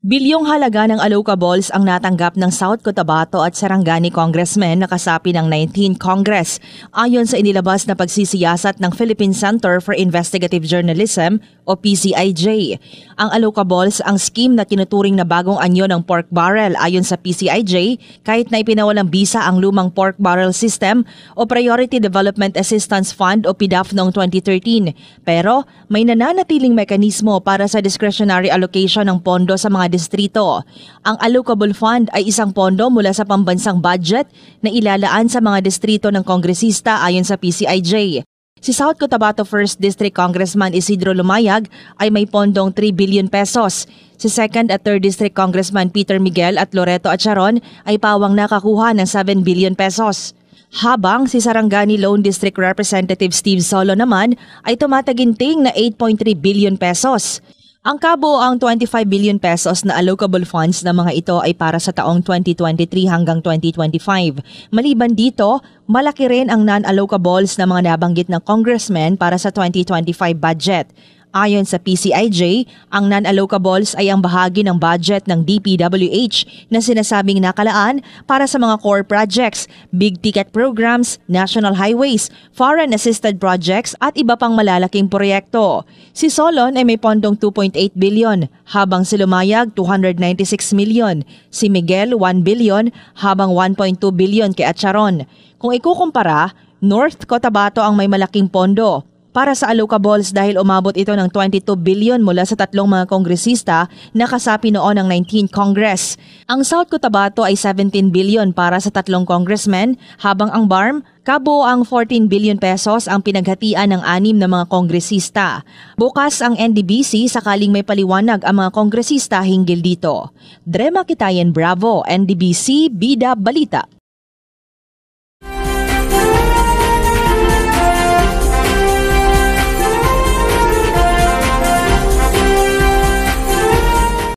Bilyong halaga ng allocables ang natanggap ng South Cotabato at Sarangani congressmen na kasapi ng 19th Congress ayon sa inilabas na pagsisiyasat ng Philippine Center for Investigative Journalism o PCIJ. Ang allocables ang scheme na tinuturing na bagong anyo ng pork barrel ayon sa PCIJ kahit na ipinawalang bisa ang lumang pork barrel system o Priority Development Assistance Fund o PDAF noong 2013. Pero may nananatiling mekanismo para sa discretionary allocation ng pondo sa mga distrito. Ang allocable fund ay isang pondo mula sa pambansang budget na ilalaan sa mga distrito ng kongresista ayon sa PCIJ. Si South Cotabato 1st District Congressman Isidro Lumayag ay may pondong 3 billion pesos. Si 2nd at 3rd District Congressman Peter Miguel at Loreto Acharon ay pawang nakakuha ng 7 billion pesos. Habang si Sarangani Lone District Representative Steve Solo naman ay tumataginting na 8.3 billion pesos. Ang kabuoang 25 billion pesos na allocable funds na mga ito ay para sa taong 2023 hanggang 2025. Maliban dito, malaki rin ang non-allocables na mga nabanggit ng congressmen para sa 2025 budget. Ayon sa PCIJ, ang non-allocables ay ang bahagi ng budget ng DPWH na sinasabing nakalaan para sa mga core projects, big ticket programs, national highways, foreign assisted projects at iba pang malalaking proyekto. Si Solon ay may pondong 2.8 billion, habang si Lumayag 296 million, si Miguel 1 billion, habang 1.2 billion kay Acharon. Kung ikukumpara, North Cotabato ang may malaking pondo para sa allocables dahil umabot ito ng 22 billion mula sa tatlong mga kongresista na kasapi noon ng 19th Congress. Ang South Cotabato ay 17 billion para sa tatlong congressmen, habang ang BARM, kabuoang 14 billion pesos ang pinaghatian ng 6 na mga kongresista. Bukas ang NDBC sakaling may paliwanag ang mga kongresista hinggil dito. Drema Kitayen Bravo, NDBC, Bida Balita.